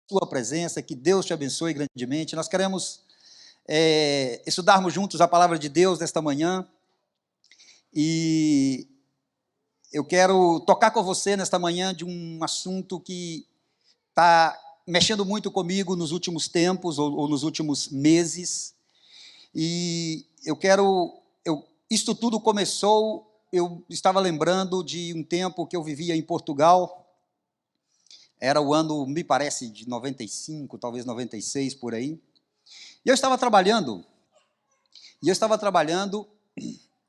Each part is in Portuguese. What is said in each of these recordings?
sua presença, que Deus te abençoe grandemente. Nós queremos estudarmos juntos a palavra de Deus nesta manhã, e eu quero tocar com você nesta manhã de um assunto que está mexendo muito comigo nos últimos tempos, ou nos últimos meses, e isto tudo começou, eu estava lembrando de um tempo que eu vivia em Portugal. Era o ano, me parece, de 95, talvez 96, por aí. E eu estava trabalhando,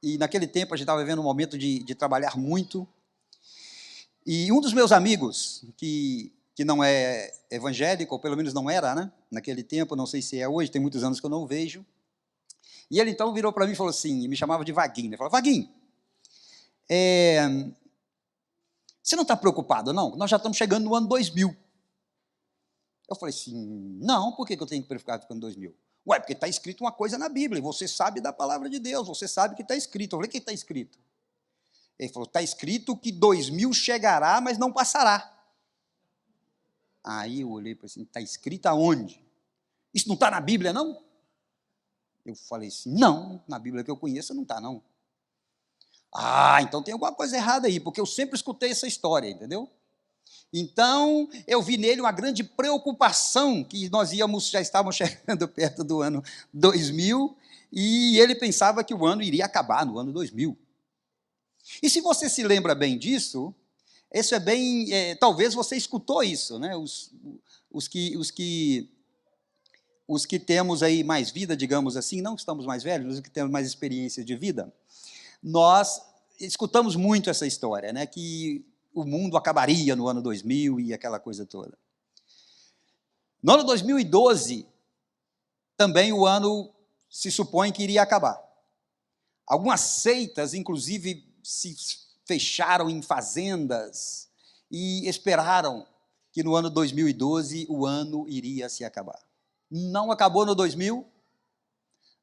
e naquele tempo a gente estava vivendo um momento de trabalhar muito. E um dos meus amigos, que não é evangélico, ou pelo menos não era, né? Naquele tempo, não sei se é hoje, tem muitos anos que eu não o vejo. E ele então virou para mim e falou assim, me chamava de Vaguinho. Ele falou: Vaguinho, você não está preocupado, não? Nós já estamos chegando no ano 2000. Eu falei assim, não, por que eu tenho que ficar no ano 2000? Ué, porque está escrito uma coisa na Bíblia, e você sabe da palavra de Deus, você sabe que está escrito. Eu falei: o que está escrito? Ele falou: está escrito que 2000 chegará, mas não passará. Aí eu olhei para ele assim, está escrito aonde? Isso não está na Bíblia, não? Eu falei assim, não, na Bíblia que eu conheço não está, não. Ah, então tem alguma coisa errada aí, porque eu sempre escutei essa história, entendeu? Então, eu vi nele uma grande preocupação, que nós já estávamos chegando perto do ano 2000, e ele pensava que o ano iria acabar no ano 2000. E se você se lembra bem disso, isso é bem, talvez você escutou isso, né? Os que temos aí mais vida, digamos assim, não que estamos mais velhos, os que temos mais experiência de vida, nós escutamos muito essa história, né? Que o mundo acabaria no ano 2000 e aquela coisa toda. No ano 2012, também o ano se supõe que iria acabar. Algumas seitas, inclusive, se fecharam em fazendas e esperaram que no ano 2012 o ano iria se acabar. Não acabou no 2000,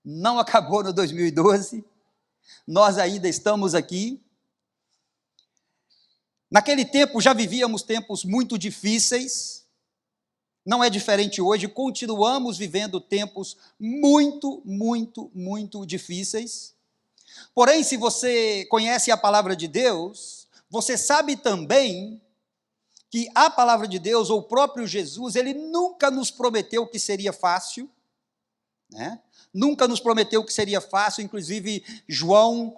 não acabou no 2012, nós ainda estamos aqui. Naquele tempo já vivíamos tempos muito difíceis, não é diferente hoje, continuamos vivendo tempos muito, muito, muito difíceis. Porém, se você conhece a palavra de Deus, você sabe também que a palavra de Deus, ou o próprio Jesus, ele nunca nos prometeu que seria fácil, né? Nunca nos prometeu que seria fácil, inclusive João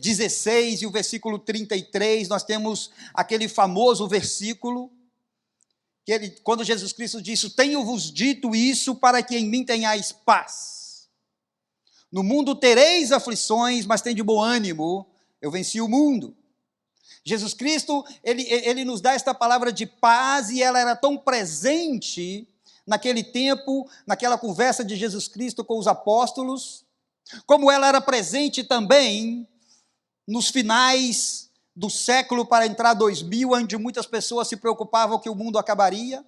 16 e o versículo 33, nós temos aquele famoso versículo, quando Jesus Cristo disse: tenho-vos dito isso para que em mim tenhais paz. No mundo tereis aflições, mas tem de bom ânimo, eu venci o mundo. Jesus Cristo, ele nos dá esta palavra de paz, e ela era tão presente naquele tempo, naquela conversa de Jesus Cristo com os apóstolos, como ela era presente também nos finais do século para entrar 2000, onde muitas pessoas se preocupavam que o mundo acabaria,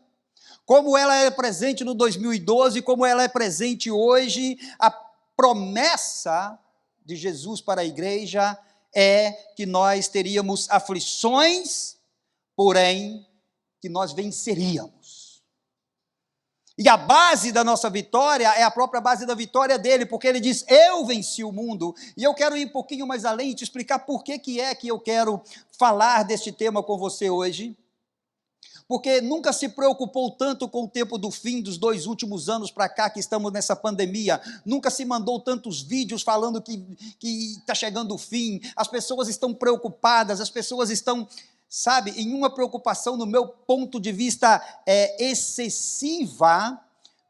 como ela é presente no 2012, como ela é presente hoje. A promessa de Jesus para a igreja é que nós teríamos aflições, porém que nós venceríamos. E a base da nossa vitória é a própria base da vitória dele, porque ele diz: eu venci o mundo. E eu quero ir um pouquinho mais além e te explicar por que eu quero falar deste tema com você hoje. Porque nunca se preocupou tanto com o tempo do fim, dos 2 últimos anos para cá que estamos nessa pandemia, nunca se mandou tantos vídeos falando que está chegando o fim, as pessoas estão preocupadas, as pessoas estão, sabe, em uma preocupação, no meu ponto de vista, excessiva,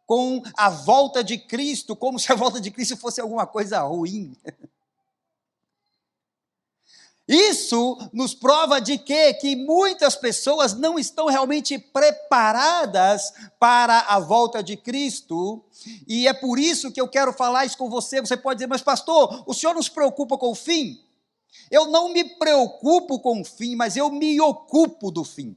com a volta de Cristo, como se a volta de Cristo fosse alguma coisa ruim. Isso nos prova de que muitas pessoas não estão realmente preparadas para a volta de Cristo, e é por isso que eu quero falar isso com você. Você pode dizer: mas pastor, o senhor não se preocupa com o fim? Eu não me preocupo com o fim, mas eu me ocupo do fim.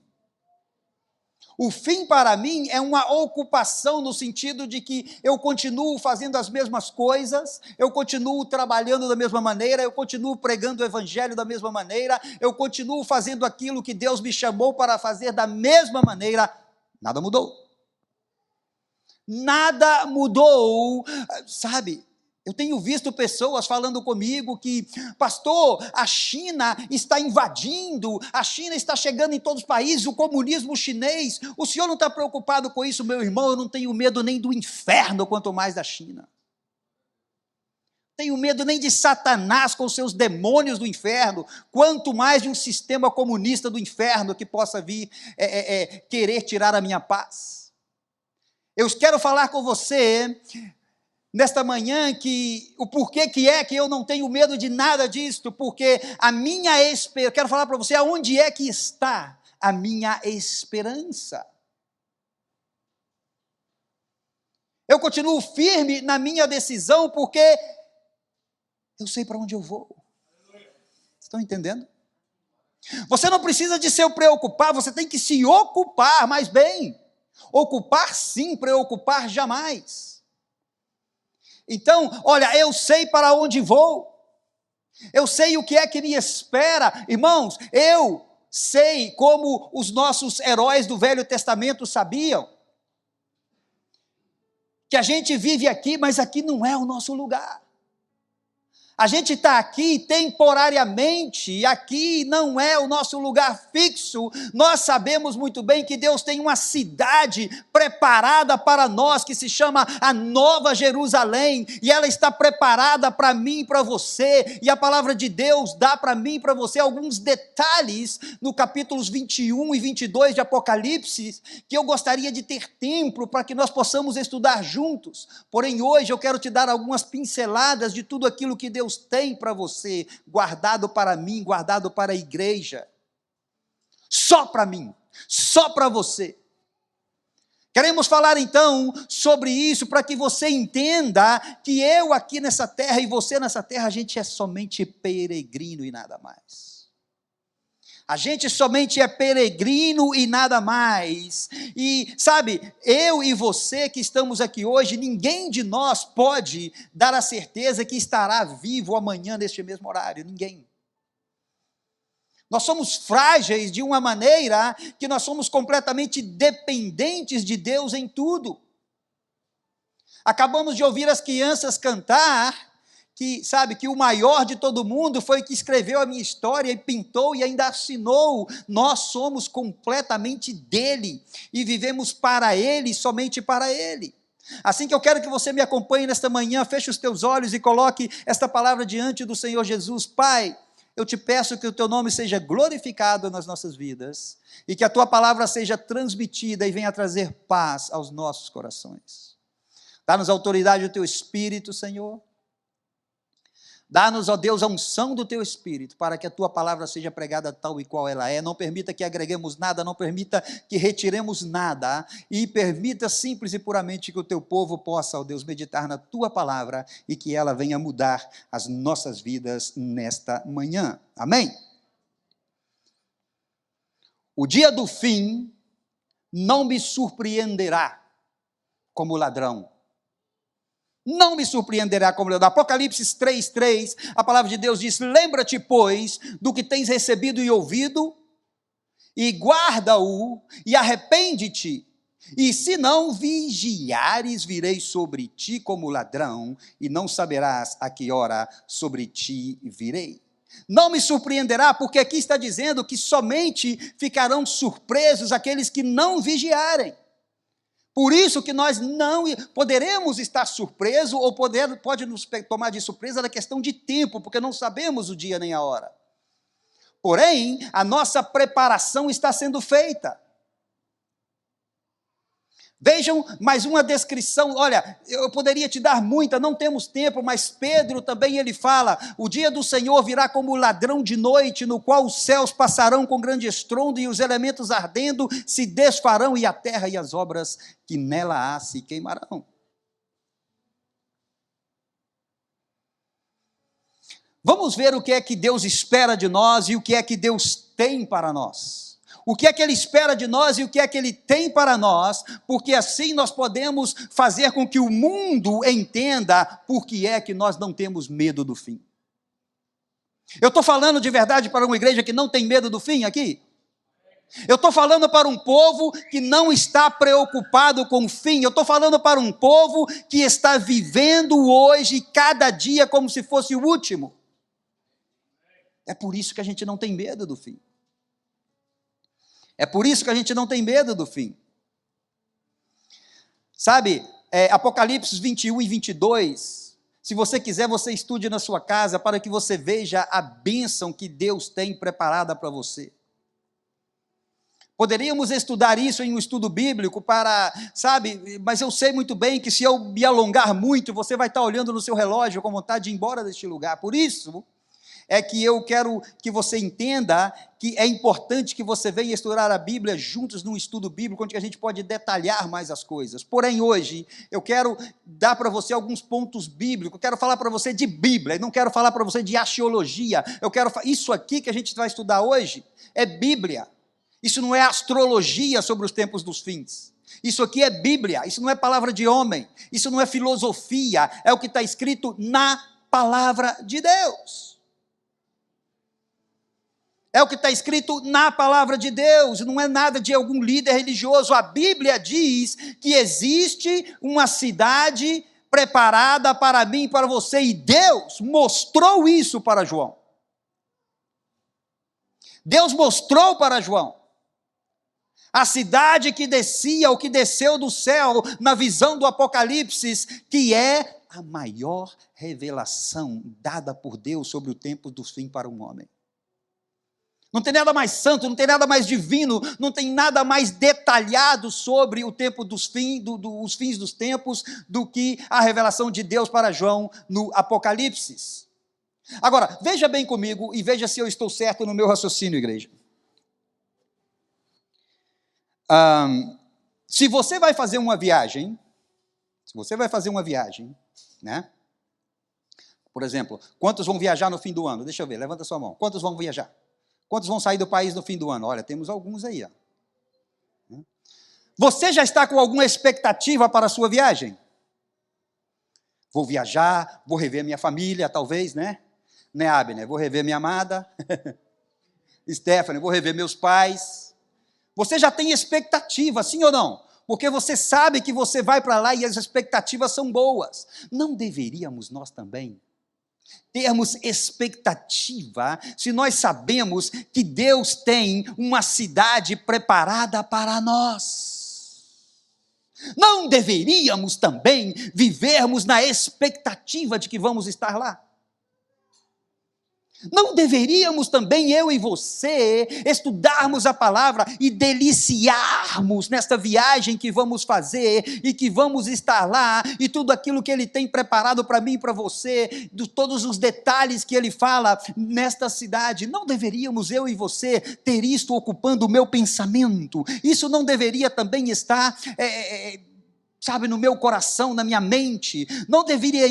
O fim para mim é uma ocupação, no sentido de que eu continuo fazendo as mesmas coisas, eu continuo trabalhando da mesma maneira, eu continuo pregando o evangelho da mesma maneira, eu continuo fazendo aquilo que Deus me chamou para fazer da mesma maneira, nada mudou. Nada mudou, sabe? Eu tenho visto pessoas falando comigo que, pastor, a China está invadindo, a China está chegando em todos os países, o comunismo chinês, o senhor não está preocupado com isso, meu irmão? Eu não tenho medo nem do inferno, quanto mais da China. Tenho medo nem de Satanás com seus demônios do inferno, quanto mais de um sistema comunista do inferno que possa vir querer tirar a minha paz. Eu quero falar com você nesta manhã que o porquê que é que eu não tenho medo de nada disto, porque a minha esperança, eu quero falar para você aonde é que está a minha esperança. Eu continuo firme na minha decisão porque eu sei para onde eu vou. Estão entendendo? Você não precisa de se preocupar, você tem que se ocupar, mas bem, ocupar sim, preocupar jamais. Então, olha, eu sei para onde vou, eu sei o que é que me espera, irmãos, eu sei como os nossos heróis do Velho Testamento sabiam, que a gente vive aqui, mas aqui não é o nosso lugar. A gente está aqui temporariamente, e aqui não é o nosso lugar fixo. Nós sabemos muito bem que Deus tem uma cidade preparada para nós, que se chama a Nova Jerusalém, e ela está preparada para mim e para você, e a palavra de Deus dá para mim e para você alguns detalhes, no capítulos 21 e 22 de Apocalipse, que eu gostaria de ter tempo para que nós possamos estudar juntos. Porém, hoje eu quero te dar algumas pinceladas de tudo aquilo que Deus tem para você, guardado para mim, guardado para a igreja, só para mim, só para você. Queremos falar então sobre isso, para que você entenda que eu aqui nessa terra e você nessa terra, a gente é somente peregrino e nada mais. A gente somente é peregrino e nada mais. E, sabe, eu e você que estamos aqui hoje, ninguém de nós pode dar a certeza que estará vivo amanhã neste mesmo horário. Ninguém. Nós somos frágeis de uma maneira que nós somos completamente dependentes de Deus em tudo. Acabamos de ouvir as crianças cantar, que sabe que o maior de todo mundo foi que escreveu a minha história e pintou e ainda assinou. Nós somos completamente dele e vivemos para ele, somente para ele. Assim que eu quero que você me acompanhe nesta manhã, feche os teus olhos e coloque esta palavra diante do Senhor Jesus. Pai, eu te peço que o teu nome seja glorificado nas nossas vidas e que a tua palavra seja transmitida e venha trazer paz aos nossos corações. Dá-nos a autoridade do teu Espírito, Senhor. Dá-nos, ó Deus, a unção do teu Espírito, para que a tua palavra seja pregada tal e qual ela é. Não permita que agreguemos nada, não permita que retiremos nada, e permita simples e puramente que o teu povo possa, ó Deus, meditar na tua palavra, e que ela venha mudar as nossas vidas nesta manhã. Amém? O dia do fim não me surpreenderá como ladrão. Não me surpreenderá como ladrão. Apocalipse 3:3, a palavra de Deus diz: lembra-te, pois, do que tens recebido e ouvido, e guarda-o, e arrepende-te, e se não vigiares, virei sobre ti como ladrão, e não saberás a que hora sobre ti virei. Não me surpreenderá, porque aqui está dizendo que somente ficarão surpresos aqueles que não vigiarem. Por isso que nós não poderemos estar surpresos, ou pode nos tomar de surpresa na questão de tempo, porque não sabemos o dia nem a hora. Porém, a nossa preparação está sendo feita. Vejam mais uma descrição, olha, eu poderia te dar muita, não temos tempo, mas Pedro também ele fala, o dia do Senhor virá como ladrão de noite, no qual os céus passarão com grande estrondo, e os elementos ardendo se desfarão, e a terra e as obras que nela há se queimarão. Vamos ver o que é que Deus espera de nós, e o que é que Deus tem para nós. O que é que Ele espera de nós e o que é que Ele tem para nós, porque assim nós podemos fazer com que o mundo entenda por que é que nós não temos medo do fim. Eu estou falando de verdade para uma igreja que não tem medo do fim aqui? Eu estou falando para um povo que não está preocupado com o fim. Eu estou falando para um povo que está vivendo hoje, cada dia, como se fosse o último. É por isso que a gente não tem medo do fim. É por isso que a gente não tem medo do fim. Sabe, Apocalipse 21 e 22, se você quiser, você estude na sua casa, para que você veja a bênção que Deus tem preparada para você. Poderíamos estudar isso em um estudo bíblico mas eu sei muito bem que se eu me alongar muito, você vai estar olhando no seu relógio com vontade de ir embora deste lugar. Por isso, é que eu quero que você entenda que é importante que você venha estudar a Bíblia juntos num estudo bíblico, onde a gente pode detalhar mais as coisas. Porém, hoje, eu quero dar para você alguns pontos bíblicos, eu quero falar para você de Bíblia, e não quero falar para você de axiologia, isso aqui que a gente vai estudar hoje é Bíblia. Isso não é astrologia sobre os tempos dos fins. Isso aqui é Bíblia, isso não é palavra de homem, isso não é filosofia, é o que está escrito na palavra de Deus. É o que está escrito na palavra de Deus, não é nada de algum líder religioso. A Bíblia diz que existe uma cidade preparada para mim e para você, e Deus mostrou isso para João. Deus mostrou para João a cidade que descia, ou que desceu do céu, na visão do Apocalipse, que é a maior revelação dada por Deus sobre o tempo dos fins para um homem. Não tem nada mais santo, não tem nada mais divino, não tem nada mais detalhado sobre o tempo dos fins, os fins dos tempos, do que a revelação de Deus para João no Apocalipse. Agora, veja bem comigo e veja se eu estou certo no meu raciocínio, igreja. Se você vai fazer uma viagem, né? Por exemplo, quantos vão viajar no fim do ano? Deixa eu ver, levanta sua mão. Quantos vão viajar? Quantos vão sair do país no fim do ano? Olha, temos alguns aí. Ó. Você já está com alguma expectativa para a sua viagem? Vou viajar, vou rever minha família, talvez, né? Né, Abner? Vou rever minha amada. Stephanie, vou rever meus pais. Você já tem expectativa, sim ou não? Porque você sabe que você vai para lá e as expectativas são boas. Não deveríamos nós também termos expectativa, se nós sabemos que Deus tem uma cidade preparada para nós? Não deveríamos também vivermos na expectativa de que vamos estar lá? Não deveríamos também, eu e você, estudarmos a palavra e deliciarmos nesta viagem que vamos fazer e que vamos estar lá, e tudo aquilo que Ele tem preparado para mim e para você, de todos os detalhes que Ele fala nesta cidade? Não deveríamos, eu e você, ter isto ocupando o meu pensamento? Isso não deveria também estar no meu coração, na minha mente? Não deveria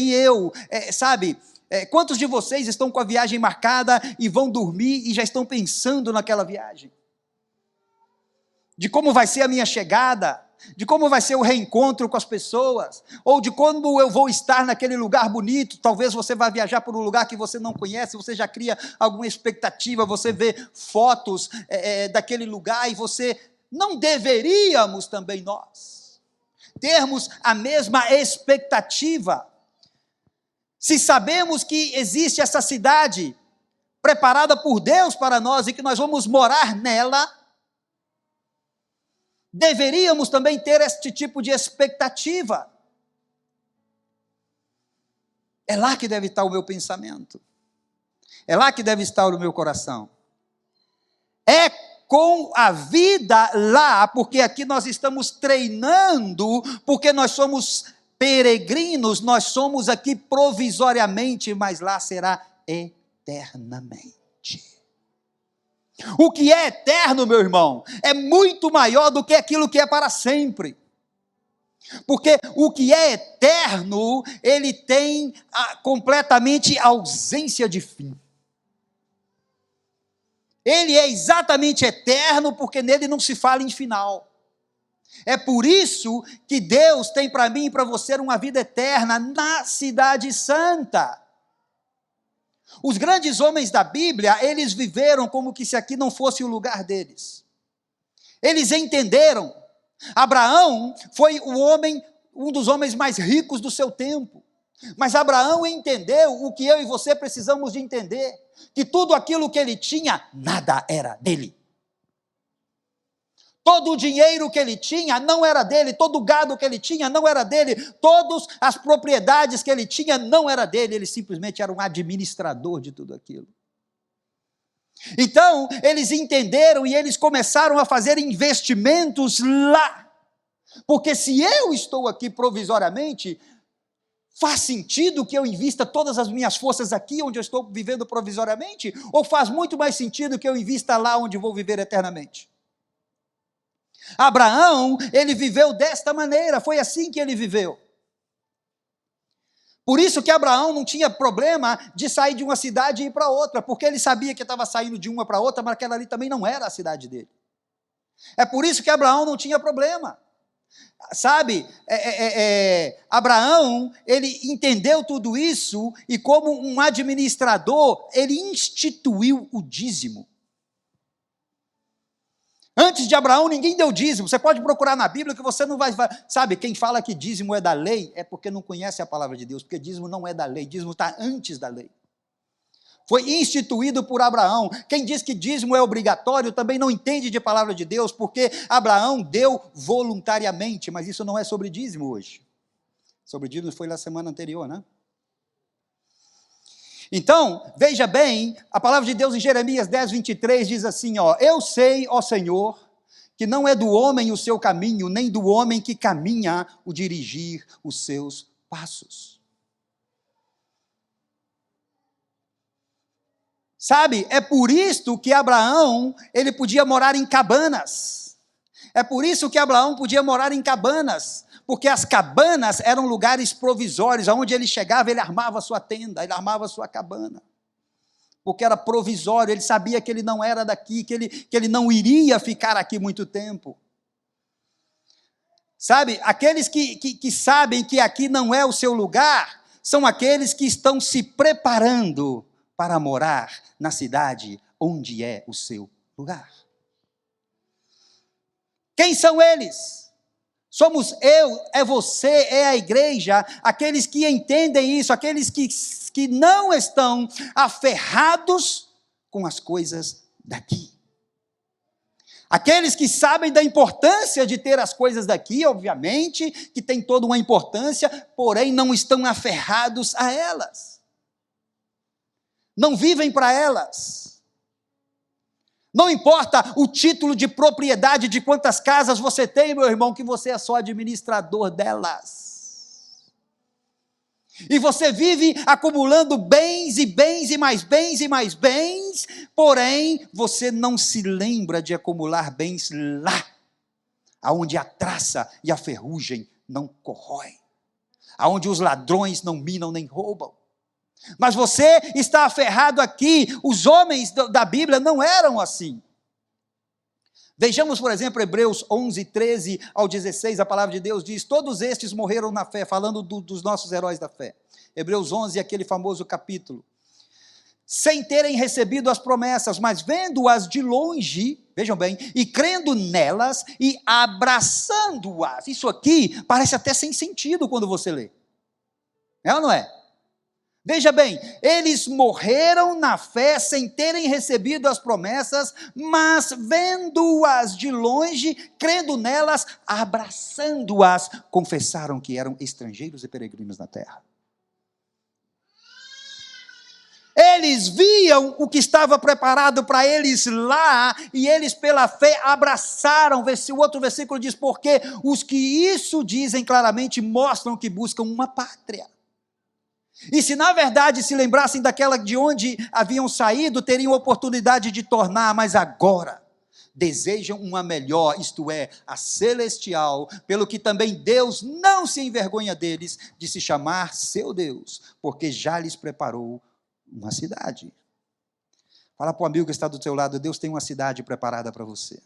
quantos de vocês estão com a viagem marcada e vão dormir e já estão pensando naquela viagem? De como vai ser a minha chegada, de como vai ser o reencontro com as pessoas, ou de quando eu vou estar naquele lugar bonito. Talvez você vá viajar para um lugar que você não conhece, você já cria alguma expectativa, você vê fotos daquele lugar, e você... Não deveríamos também nós termos a mesma expectativa? Se sabemos que existe essa cidade preparada por Deus para nós e que nós vamos morar nela, deveríamos também ter este tipo de expectativa. É lá que deve estar o meu pensamento. É lá que deve estar o meu coração. É com a vida lá, porque aqui nós estamos treinando, porque nós somos peregrinos, nós somos aqui provisoriamente, mas lá será eternamente. O que é eterno, meu irmão, é muito maior do que aquilo que é para sempre. Porque o que é eterno, ele tem completamente ausência de fim. Ele é exatamente eterno, porque nele não se fala em final. É por isso que Deus tem para mim e para você uma vida eterna na cidade santa. Os grandes homens da Bíblia, eles viveram como que se aqui não fosse o lugar deles. Eles entenderam. Abraão foi um dos homens mais ricos do seu tempo. Mas Abraão entendeu o que eu e você precisamos de entender, que tudo aquilo que ele tinha, nada era dele. Todo o dinheiro que ele tinha não era dele, todo o gado que ele tinha não era dele, todas as propriedades que ele tinha não era dele, ele simplesmente era um administrador de tudo aquilo. Então, eles entenderam e eles começaram a fazer investimentos lá. Porque se eu estou aqui provisoriamente, faz sentido que eu invista todas as minhas forças aqui onde eu estou vivendo provisoriamente? Ou faz muito mais sentido que eu invista lá onde vou viver eternamente? Abraão, ele viveu desta maneira, foi assim que ele viveu. Por isso que Abraão não tinha problema de sair de uma cidade e ir para outra, porque ele sabia que estava saindo de uma para outra, mas aquela ali também não era a cidade dele. É por isso que Abraão não tinha problema. Sabe, Abraão, ele entendeu tudo isso e como um administrador, ele instituiu o dízimo. Antes de Abraão, ninguém deu dízimo. Você pode procurar na Bíblia que você não vai... Sabe, quem fala que dízimo é da lei é porque não conhece a palavra de Deus, porque dízimo não é da lei, dízimo está antes da lei. Foi instituído por Abraão. Quem diz que dízimo é obrigatório também não entende de palavra de Deus, porque Abraão deu voluntariamente, mas isso não é sobre dízimo hoje. Sobre dízimo foi na semana anterior, né? Então, veja bem, a palavra de Deus em Jeremias 10, 23 diz assim, eu sei, ó Senhor, que não é do homem o seu caminho, nem do homem que caminha o dirigir os seus passos. Sabe, é por isso que Abraão, ele podia morar em cabanas. É por isso que Abraão podia morar em cabanas, porque as cabanas eram lugares provisórios, aonde ele chegava, ele armava a sua tenda, ele armava a sua cabana, porque era provisório, ele sabia que ele não era daqui, que ele não iria ficar aqui muito tempo. Sabe, aqueles que sabem que aqui não é o seu lugar, são aqueles que estão se preparando para morar na cidade onde é o seu lugar. Quem são eles? Somos eu, é você, é a igreja, aqueles que entendem isso, aqueles que não estão aferrados com as coisas daqui. Aqueles que sabem da importância de ter as coisas daqui, obviamente, que tem toda uma importância, porém não estão aferrados a elas. Não vivem para elas. Não importa o título de propriedade de quantas casas você tem, meu irmão, que você é só administrador delas. E você vive acumulando bens e bens e mais bens e mais bens, porém, você não se lembra de acumular bens lá, aonde a traça e a ferrugem não corroem, aonde os ladrões não minam nem roubam. Mas você está aferrado aqui. Os homens da Bíblia não eram assim. Vejamos, por exemplo, Hebreus 11, 13 ao 16, a palavra de Deus diz, todos estes morreram na fé, falando dos nossos heróis da fé. Hebreus 11, aquele famoso capítulo. Sem terem recebido as promessas, mas vendo-as de longe, vejam bem, e crendo nelas e abraçando-as. Isso aqui parece até sem sentido quando você lê. É ou não é? Veja bem, eles morreram na fé sem terem recebido as promessas, mas vendo-as de longe, crendo nelas, abraçando-as, confessaram que eram estrangeiros e peregrinos na terra. Eles viam o que estava preparado para eles lá, e eles pela fé abraçaram. O outro versículo diz, porque os que isso dizem claramente mostram que buscam uma pátria. E se na verdade se lembrassem daquela de onde haviam saído, teriam oportunidade de tornar, mas agora desejam uma melhor, isto é, a celestial, pelo que também Deus não se envergonha deles de se chamar seu Deus, porque já lhes preparou uma cidade. Fala para o amigo que está do teu lado, Deus tem uma cidade preparada para você.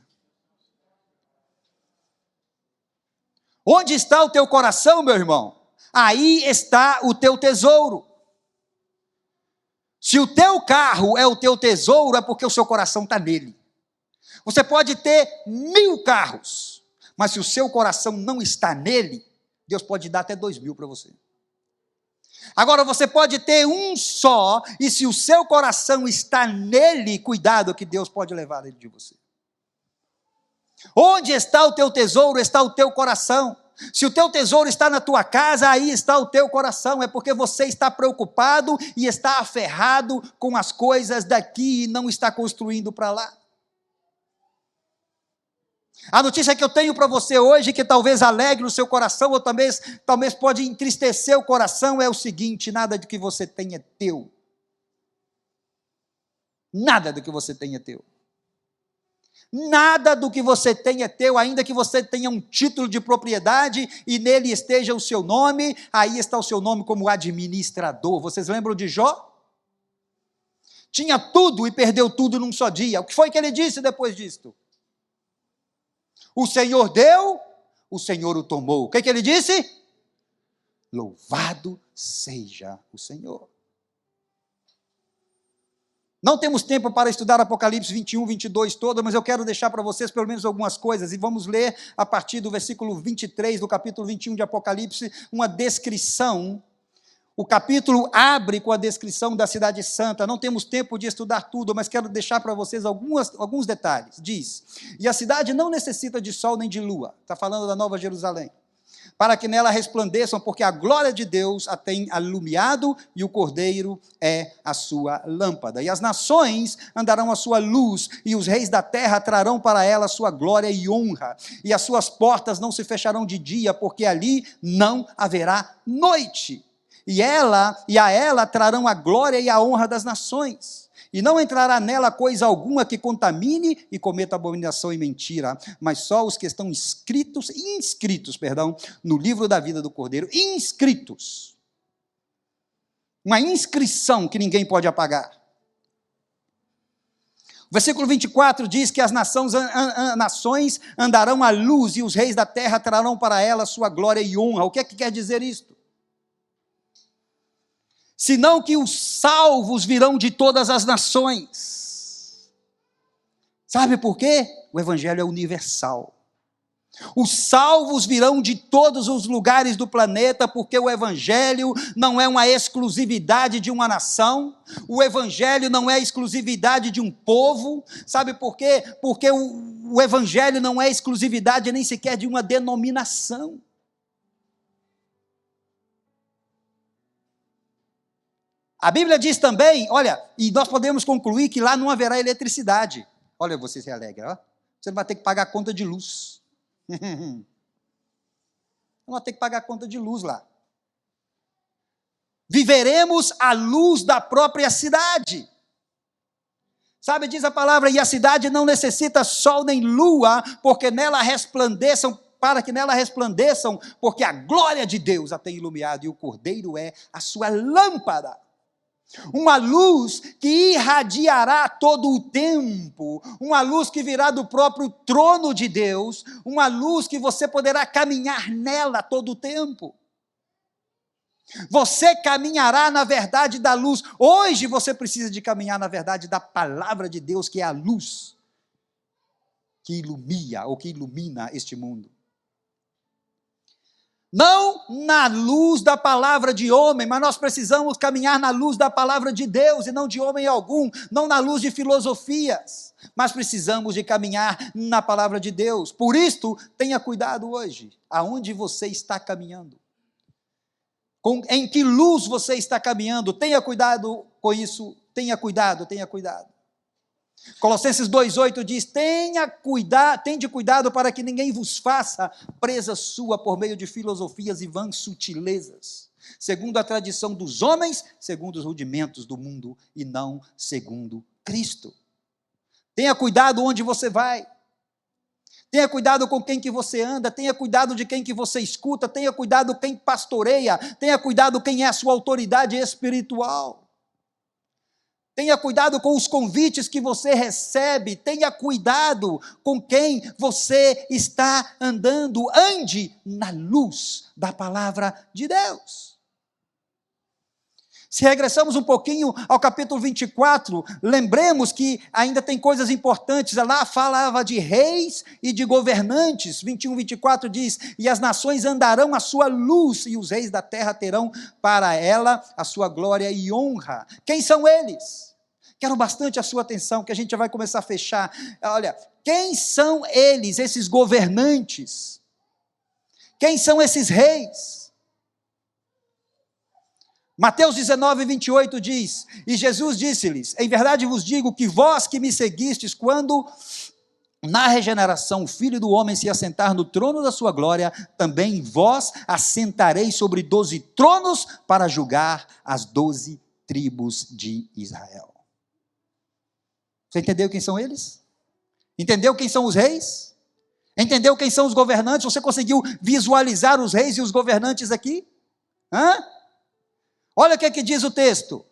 Onde está o teu coração, meu irmão? Aí está o teu tesouro. Se o teu carro é o teu tesouro, é porque o seu coração está nele. Você pode ter 1000 carros, mas se o seu coração não está nele, Deus pode dar até 2000 para você. Agora, você pode ter um só, e se o seu coração está nele, cuidado que Deus pode levar ele de você. Onde está o teu tesouro, está o teu coração. Se o teu tesouro está na tua casa, aí está o teu coração. É porque você está preocupado e está aferrado com as coisas daqui e não está construindo para lá. A notícia que eu tenho para você hoje, que talvez alegre o seu coração, ou talvez pode entristecer o coração, é o seguinte: nada do que você tem é teu. Nada do que você tem é teu. Nada do que você tem é teu, ainda que você tenha um título de propriedade e nele esteja o seu nome, aí está o seu nome como administrador. Vocês lembram de Jó? Tinha tudo e perdeu tudo num só dia. O que foi que ele disse depois disto? O Senhor deu, o Senhor o tomou. O que ele disse? Louvado seja o Senhor. Não temos tempo para estudar Apocalipse 21, 22 todo, mas eu quero deixar para vocês pelo menos algumas coisas, e vamos ler a partir do versículo 23 do capítulo 21 de Apocalipse, uma descrição. O capítulo abre com a descrição da cidade santa. Não temos tempo de estudar tudo, mas quero deixar para vocês alguns detalhes. Diz: e a cidade não necessita de sol nem de lua, está falando da Nova Jerusalém, para que nela resplandeçam, porque a glória de Deus a tem alumiado, e o Cordeiro é a sua lâmpada. E as nações andarão à sua luz, e os reis da terra trarão para ela a sua glória e honra, e as suas portas não se fecharão de dia, porque ali não haverá noite. E a ela trarão a glória e a honra das nações, e não entrará nela coisa alguma que contamine e cometa abominação e mentira, mas só os que estão inscritos no livro da vida do Cordeiro, inscritos. Uma inscrição que ninguém pode apagar. O versículo 24 diz que as nações andarão à luz, e os reis da terra trarão para ela sua glória e honra. O que é que quer dizer isto? Senão que os salvos virão de todas as nações. Sabe por quê? O evangelho é universal. Os salvos virão de todos os lugares do planeta, porque o evangelho não é uma exclusividade de uma nação, o evangelho não é exclusividade de um povo. Sabe por quê? Porque o evangelho não é exclusividade nem sequer de uma denominação. A Bíblia diz também, olha, e nós podemos concluir que lá não haverá eletricidade. Olha, você se alegra, ó. Você não vai ter que pagar a conta de luz. Não vai ter que pagar a conta de luz lá. Viveremos à luz da própria cidade. Sabe, diz a palavra, e a cidade não necessita sol nem lua, porque nela resplandeçam, para que nela resplandeçam, porque a glória de Deus a tem iluminado, e o Cordeiro é a sua lâmpada. Uma luz que irradiará todo o tempo, uma luz que virá do próprio trono de Deus, uma luz que você poderá caminhar nela todo o tempo. Você caminhará na verdade da luz. Hoje você precisa de caminhar na verdade da palavra de Deus, que é a luz que ilumina ou que ilumina este mundo. Não na luz da palavra de homem, mas nós precisamos caminhar na luz da palavra de Deus e não de homem algum, não na luz de filosofias, mas precisamos de caminhar na palavra de Deus. Por isto, tenha cuidado hoje, aonde você está caminhando. Em que luz você está caminhando? Tenha cuidado com isso, tenha cuidado. Colossenses 2,8 diz: tende cuidado para que ninguém vos faça presa sua por meio de filosofias e vãs sutilezas, segundo a tradição dos homens, segundo os rudimentos do mundo, e não segundo Cristo. Tenha cuidado onde você vai, tenha cuidado com quem que você anda, tenha cuidado de quem que você escuta, tenha cuidado quem pastoreia, tenha cuidado quem é a sua autoridade espiritual. Tenha cuidado com os convites que você recebe, tenha cuidado com quem você está andando, ande na luz da palavra de Deus. Se regressamos um pouquinho ao capítulo 24, lembremos que ainda tem coisas importantes. Lá falava de reis e de governantes. 21, 24 diz: e as nações andarão à sua luz, e os reis da terra terão para ela a sua glória e honra. Quem são eles? Quero bastante a sua atenção, que a gente já vai começar a fechar. Olha, quem são eles, esses governantes? Quem são esses reis? Mateus 19, 28 diz: e Jesus disse-lhes: em verdade vos digo que vós que me seguistes, quando na regeneração o Filho do Homem se assentar no trono da sua glória, também vós assentareis sobre 12 tronos para julgar as 12 tribos de Israel. Você entendeu quem são eles? Entendeu quem são os reis? Entendeu quem são os governantes? Você conseguiu visualizar os reis e os governantes aqui? Olha o que diz o texto.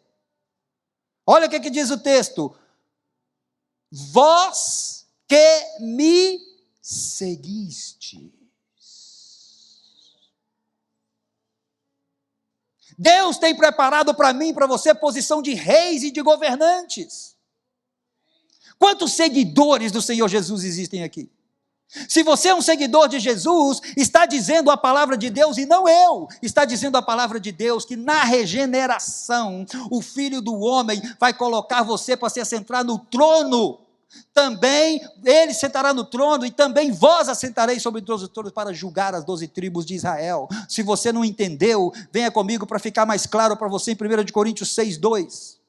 Olha o que diz o texto. Vós que me seguistes. Deus tem preparado para mim e para você posição de reis e de governantes. Quantos seguidores do Senhor Jesus existem aqui? Se você é um seguidor de Jesus, está dizendo a palavra de Deus, e não eu, está dizendo a palavra de Deus, que na regeneração, o Filho do Homem vai colocar você para se assentar no trono. Também ele sentará no trono, e também vós assentareis sobre 12 tronos para julgar as 12 tribos de Israel. Se você não entendeu, venha comigo para ficar mais claro para você em 1 Coríntios 6, 2.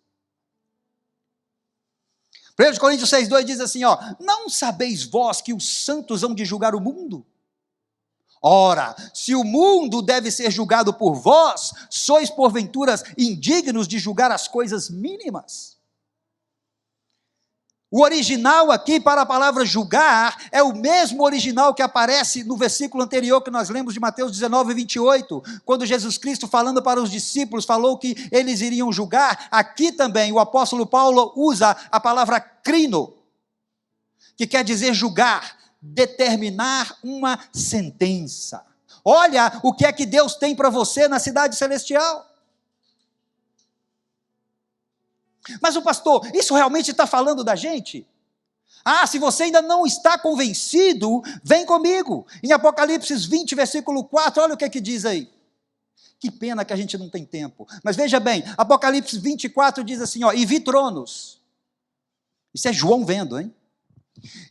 1 Coríntios 6, 2 diz assim, não sabeis vós que os santos hão de julgar o mundo? Ora, se o mundo deve ser julgado por vós, sois porventura indignos de julgar as coisas mínimas? O original aqui para a palavra julgar é o mesmo original que aparece no versículo anterior que nós lemos de Mateus 19, 28, quando Jesus Cristo, falando para os discípulos, falou que eles iriam julgar. Aqui também o apóstolo Paulo usa a palavra crino, que quer dizer julgar, determinar uma sentença. Olha o que é que Deus tem para você na cidade celestial. Mas o pastor, isso realmente está falando da gente? Se você ainda não está convencido, vem comigo. Em Apocalipse 20, versículo 4, olha o que diz aí. Que pena que a gente não tem tempo. Mas veja bem, Apocalipse 24 diz assim, e vi tronos. Isso é João vendo, hein?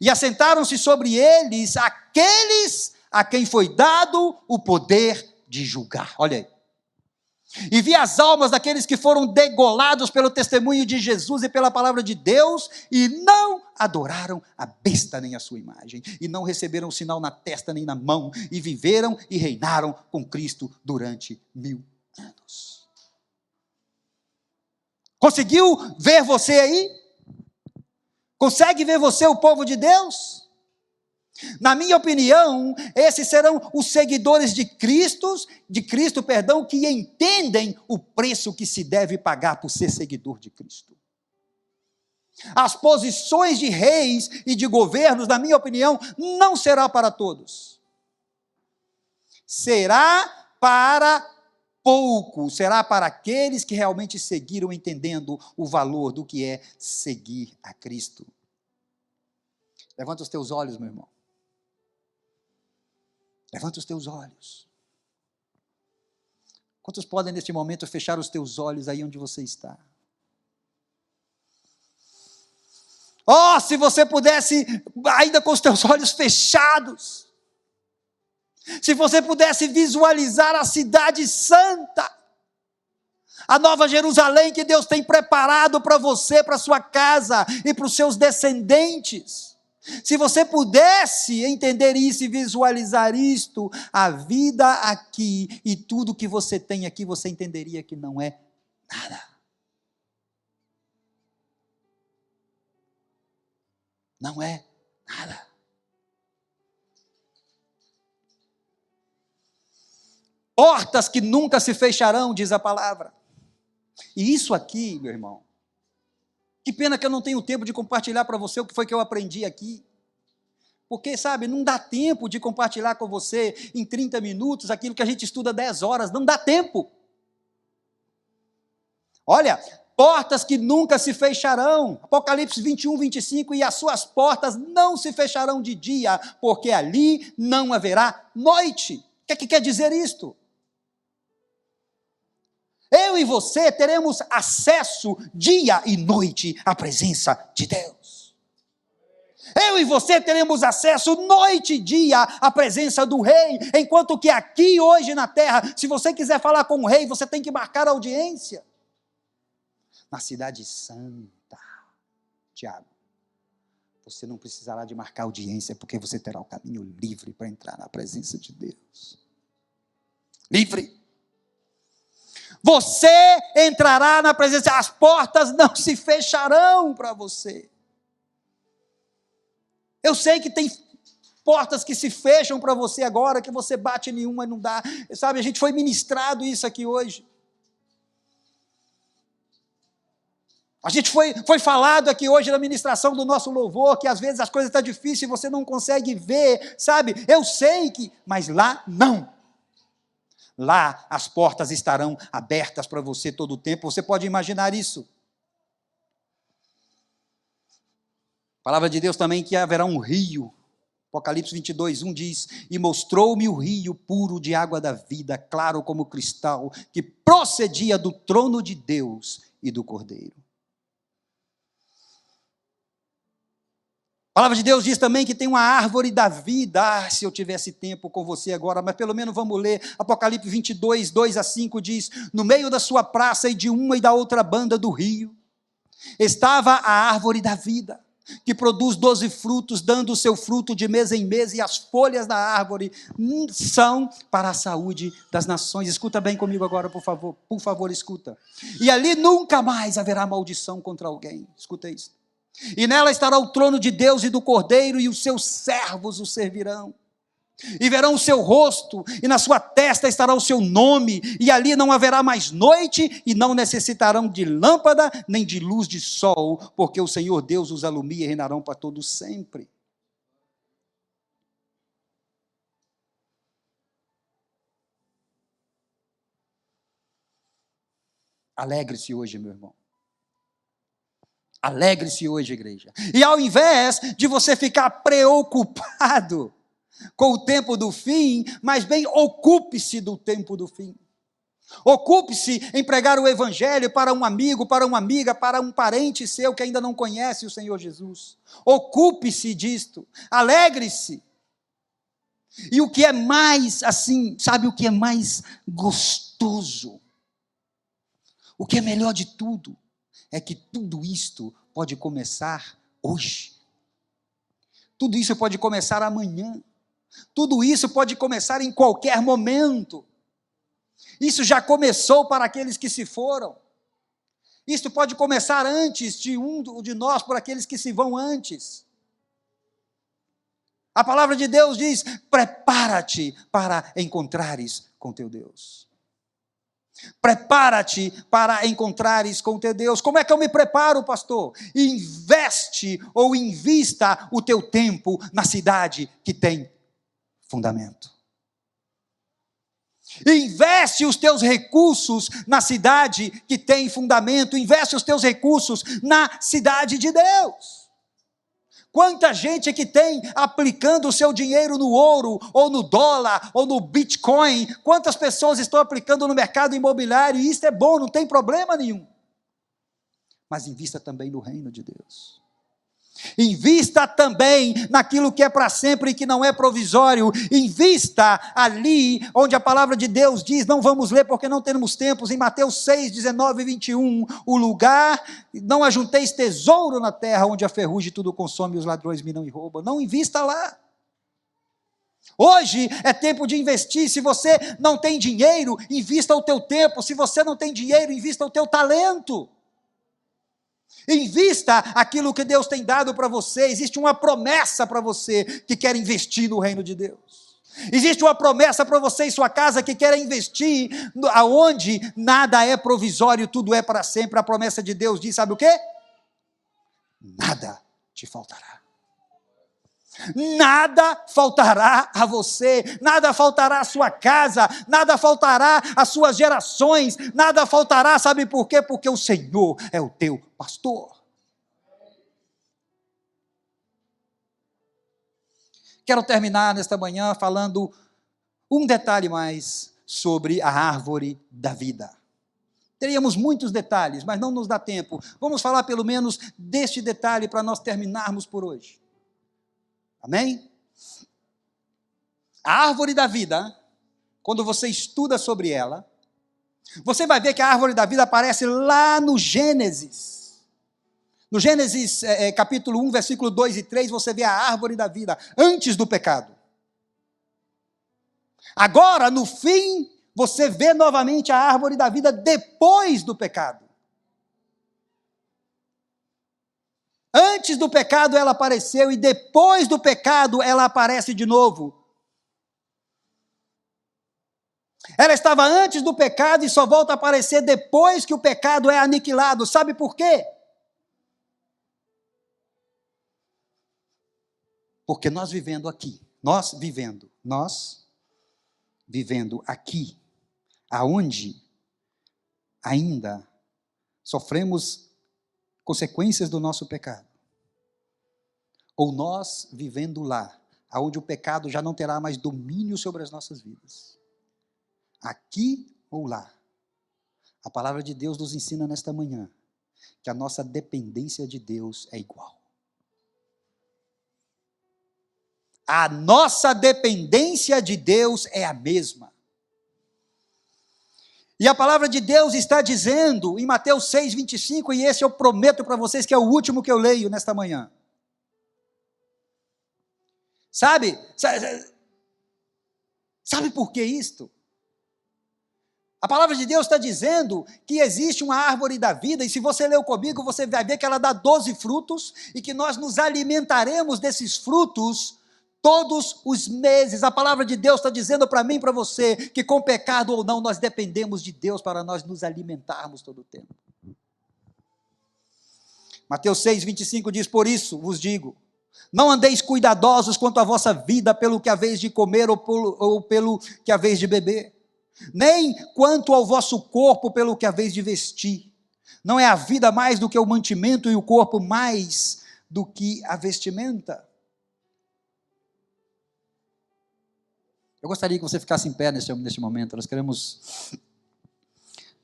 E assentaram-se sobre eles aqueles a quem foi dado o poder de julgar. Olha aí. E vi as almas daqueles que foram degolados pelo testemunho de Jesus e pela palavra de Deus, e não adoraram a besta nem a sua imagem, e não receberam o sinal na testa nem na mão, e viveram e reinaram com Cristo durante 1000 anos. Conseguiu ver você aí? Consegue ver você, o povo de Deus? Na minha opinião, esses serão os seguidores de Cristo, que entendem o preço que se deve pagar por ser seguidor de Cristo. As posições de reis e de governos, na minha opinião, não será para todos. Será para poucos, será para aqueles que realmente seguiram entendendo o valor do que é seguir a Cristo. Levanta os teus olhos, meu irmão. Levanta os teus olhos. Quantos podem neste momento fechar os teus olhos aí onde você está? Se você pudesse, ainda com os teus olhos fechados, se você pudesse visualizar a cidade santa, a nova Jerusalém que Deus tem preparado para você, para a sua casa e para os seus descendentes. Se você pudesse entender isso e visualizar isto, a vida aqui e tudo que você tem aqui, você entenderia que não é nada. Não é nada. Portas que nunca se fecharão, diz a palavra. E isso aqui, meu irmão, que pena que eu não tenho tempo de compartilhar para você o que foi que eu aprendi aqui. Porque, sabe, não dá tempo de compartilhar com você em 30 minutos aquilo que a gente estuda 10 horas. Não dá tempo. Olha, portas que nunca se fecharão. Apocalipse 21, 25, e as suas portas não se fecharão de dia, porque ali não haverá noite. O que é que quer dizer isto? Eu e você teremos acesso dia e noite à presença de Deus. Eu e você teremos acesso noite e dia à presença do rei, enquanto que aqui hoje na terra, se você quiser falar com o rei, você tem que marcar audiência. Na cidade santa, Tiago, você não precisará de marcar audiência, porque você terá o caminho livre para entrar na presença de Deus. Livre. Você entrará na presença, as portas não se fecharão para você. Eu sei que tem portas que se fecham para você agora, que você bate em uma e não dá. Sabe, a gente foi ministrado isso aqui hoje. A gente foi falado aqui hoje na ministração do nosso louvor, que às vezes as coisas estão difíceis e você não consegue ver, sabe? Eu sei que, mas lá não. Lá as portas estarão abertas para você todo o tempo. Você pode imaginar isso. A palavra de Deus também que haverá um rio. Apocalipse 22, 1 diz: e mostrou-me o rio puro de água da vida, claro como cristal, que procedia do trono de Deus e do Cordeiro. A palavra de Deus diz também que tem uma árvore da vida. Se eu tivesse tempo com você agora, mas pelo menos vamos ler. Apocalipse 22, 2 a 5 diz: no meio da sua praça e de uma e da outra banda do rio, estava a árvore da vida, que produz 12 frutos, dando o seu fruto de mês em mês, e as folhas da árvore são para a saúde das nações. Escuta bem comigo agora, por favor, escuta. E ali nunca mais haverá maldição contra alguém. Escuta isso. E nela estará o trono de Deus e do Cordeiro, e os seus servos o servirão. E verão o seu rosto, e na sua testa estará o seu nome, e ali não haverá mais noite, e não necessitarão de lâmpada, nem de luz de sol, porque o Senhor Deus os alumia e reinarão para todo sempre. Alegre-se hoje, meu irmão. Alegre-se hoje, igreja. E ao invés de você ficar preocupado com o tempo do fim, mas bem, ocupe-se do tempo do fim. Ocupe-se em pregar o evangelho para um amigo, para uma amiga, para um parente seu que ainda não conhece o Senhor Jesus. Ocupe-se disto. Alegre-se. E o que é mais, assim, sabe o que é mais gostoso? O que é melhor de tudo? É que tudo isto pode começar hoje. Tudo isso pode começar amanhã. Tudo isso pode começar em qualquer momento. Isso já começou para aqueles que se foram. Isso pode começar antes de um de nós, por aqueles que se vão antes. A palavra de Deus diz: prepara-te para encontrares com teu Deus. Prepara-te para encontrares com teu Deus. Como é que eu me preparo, pastor? Investe ou invista o teu tempo na cidade que tem fundamento. Investe os teus recursos na cidade que tem fundamento. Investe os teus recursos na cidade de Deus. Quanta gente que tem aplicando o seu dinheiro no ouro, ou no dólar, ou no Bitcoin. Quantas pessoas estão aplicando no mercado imobiliário, e isso é bom, não tem problema nenhum. Mas invista também no reino de Deus. Invista também naquilo que é para sempre e que não é provisório. Invista ali onde a palavra de Deus diz, não vamos ler porque não temos tempos, em Mateus 6, 19 e 21, o lugar, não ajunteis tesouro na terra, onde a ferrugem tudo consome e os ladrões minam e roubam. Não invista lá. Hoje é tempo de investir. Se você não tem dinheiro, invista o teu tempo. Se você não tem dinheiro, invista o teu talento. Invista aquilo que Deus tem dado para você. Existe uma promessa para você que quer investir no reino de Deus. Existe uma promessa para você em sua casa que quer investir aonde nada é provisório, tudo é para sempre. A promessa de Deus diz, sabe o quê? Nada te faltará. Nada faltará a você, nada faltará à sua casa, nada faltará às suas gerações, nada faltará, sabe por quê? Porque o Senhor é o teu pastor. Quero terminar nesta manhã falando um detalhe mais sobre a árvore da vida. Teríamos muitos detalhes, mas não nos dá tempo. Vamos falar pelo menos deste detalhe para nós terminarmos por hoje. Amém? A árvore da vida, quando você estuda sobre ela, você vai ver que a árvore da vida aparece lá no Gênesis. No Gênesis capítulo 1, versículo 2 e 3, você vê a árvore da vida antes do pecado. Agora, no fim, você vê novamente a árvore da vida depois do pecado. Antes do pecado ela apareceu e depois do pecado ela aparece de novo. Ela estava antes do pecado e só volta a aparecer depois que o pecado é aniquilado. Sabe por quê? Porque nós vivendo aqui, aonde ainda sofremos consequências do nosso pecado, ou nós vivendo lá, aonde o pecado já não terá mais domínio sobre as nossas vidas, aqui ou lá, a palavra de Deus nos ensina nesta manhã, que a nossa dependência de Deus é igual. A nossa dependência de Deus é a mesma. E a palavra de Deus está dizendo em Mateus 6, 25, e esse eu prometo para vocês que é o último que eu leio nesta manhã. Sabe por que isto? A palavra de Deus está dizendo que existe uma árvore da vida, e se você leu comigo, você vai ver que ela dá 12 frutos, e que nós nos alimentaremos desses frutos todos os meses. A palavra de Deus está dizendo para mim e para você, que com pecado ou não, nós dependemos de Deus para nós nos alimentarmos todo o tempo. Mateus 6, 25 diz, por isso vos digo, não andeis cuidadosos quanto à vossa vida, pelo que haveis de comer ou pelo que haveis de beber, nem quanto ao vosso corpo, pelo que haveis de vestir. Não é a vida mais do que o mantimento e o corpo mais do que a vestimenta? Eu gostaria que você ficasse em pé neste momento. Nós queremos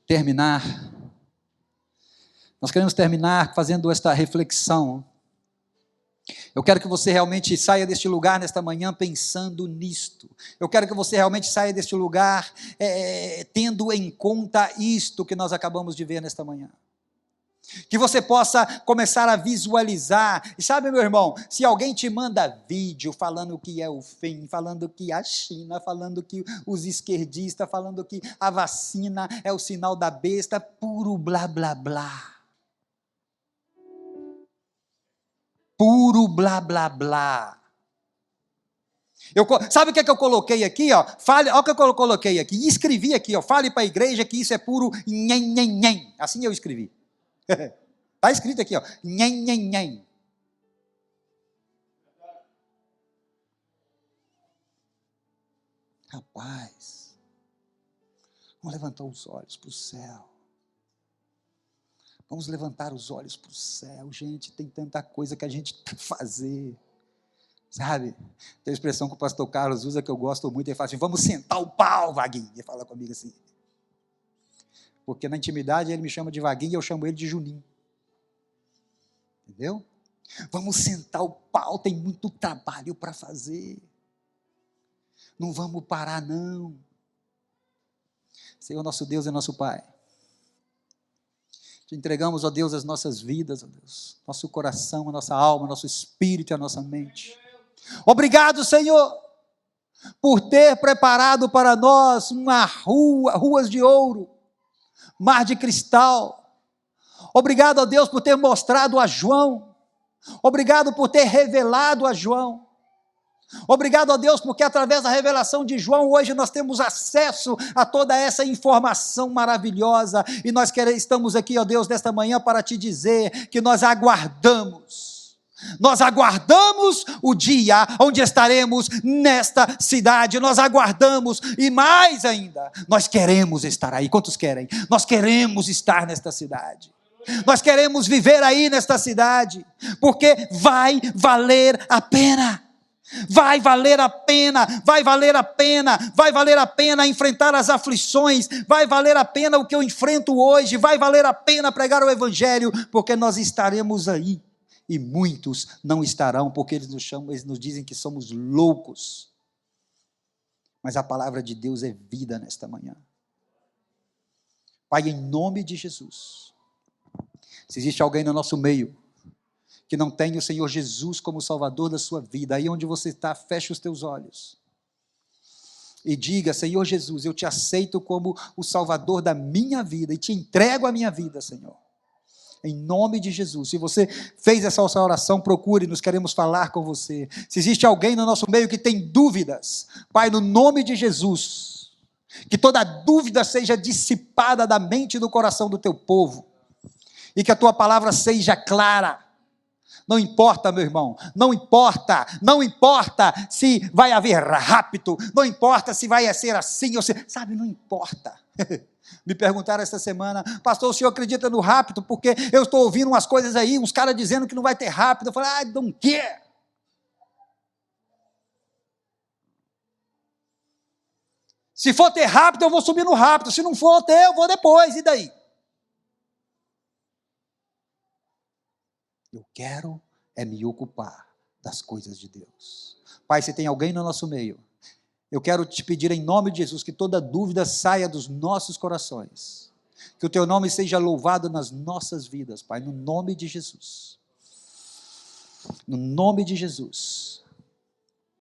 terminar fazendo esta reflexão. Eu quero que você realmente saia deste lugar nesta manhã pensando nisto. Eu quero que você realmente saia deste lugar tendo em conta isto que nós acabamos de ver nesta manhã. Que você possa começar a visualizar. E sabe, meu irmão, se alguém te manda vídeo falando que é o fim, falando que a China, falando que os esquerdistas, falando que a vacina é o sinal da besta, puro blá blá blá. Puro blá blá blá. Sabe o que é que eu coloquei aqui? Olha o que eu coloquei aqui. E escrevi aqui, fale para a igreja que isso é puro nhen, nhen, nhen. Assim eu escrevi. Está escrito aqui, nhen, nhen, nhen. Rapaz, vamos levantar os olhos para o céu. Vamos levantar os olhos para o céu. Gente, tem tanta coisa que a gente tem que fazer. Sabe? Tem uma expressão que o pastor Carlos usa que eu gosto muito. Ele fala assim, vamos sentar o pau, Vaguinho. Ele fala comigo assim. Porque na intimidade ele me chama de Vaguinho e eu chamo ele de Juninho. Entendeu? Vamos sentar o pau, tem muito trabalho para fazer. Não vamos parar, não. Senhor, nosso Deus e nosso Pai. Te entregamos, ó Deus, as nossas vidas, ó Deus. Nosso coração, a nossa alma, nosso espírito e a nossa mente. Obrigado, Senhor, por ter preparado para nós ruas de ouro, mar de cristal. Obrigado a Deus por ter mostrado a João. Obrigado por ter revelado a João. Obrigado a Deus porque através da revelação de João hoje nós temos acesso a toda essa informação maravilhosa e nós estamos aqui, ó Deus, nesta manhã para te dizer que nós aguardamos Nós aguardamos o dia onde estaremos nesta cidade, nós aguardamos, e mais ainda, nós queremos estar aí. Quantos querem? Nós queremos estar nesta cidade, nós queremos viver aí nesta cidade, porque vai valer a pena. Vai valer a pena, vai valer a pena, vai valer a pena enfrentar as aflições, vai valer a pena o que eu enfrento hoje, vai valer a pena pregar o Evangelho, porque nós estaremos aí, e muitos não estarão, porque eles nos chamam, eles nos dizem que somos loucos, mas a palavra de Deus é vida nesta manhã. Pai, em nome de Jesus, se existe alguém no nosso meio, que não tem o Senhor Jesus como Salvador da sua vida, aí onde você está, feche os teus olhos e diga: Senhor Jesus, eu te aceito como o Salvador da minha vida e te entrego a minha vida, Senhor, em nome de Jesus. Se você fez essa oração, procure, nós queremos falar com você. Se existe alguém no nosso meio que tem dúvidas, Pai, no nome de Jesus, que toda dúvida seja dissipada da mente e do coração do teu povo, e que a tua palavra seja clara. Não importa, meu irmão, não importa se vai haver rapto, não importa se vai ser assim, ou se, sabe, não importa. Me perguntaram esta semana: pastor, o senhor acredita no rapto? Porque eu estou ouvindo umas coisas aí, uns caras dizendo que não vai ter rapto. Eu falei: don't care. Se for ter rapto, eu vou subir no rapto, se não for ter, eu vou depois, e daí? Eu quero me ocupar das coisas de Deus. Pai, se tem alguém no nosso meio, eu quero te pedir em nome de Jesus que toda dúvida saia dos nossos corações, que o teu nome seja louvado nas nossas vidas, Pai, no nome de Jesus. No nome de Jesus.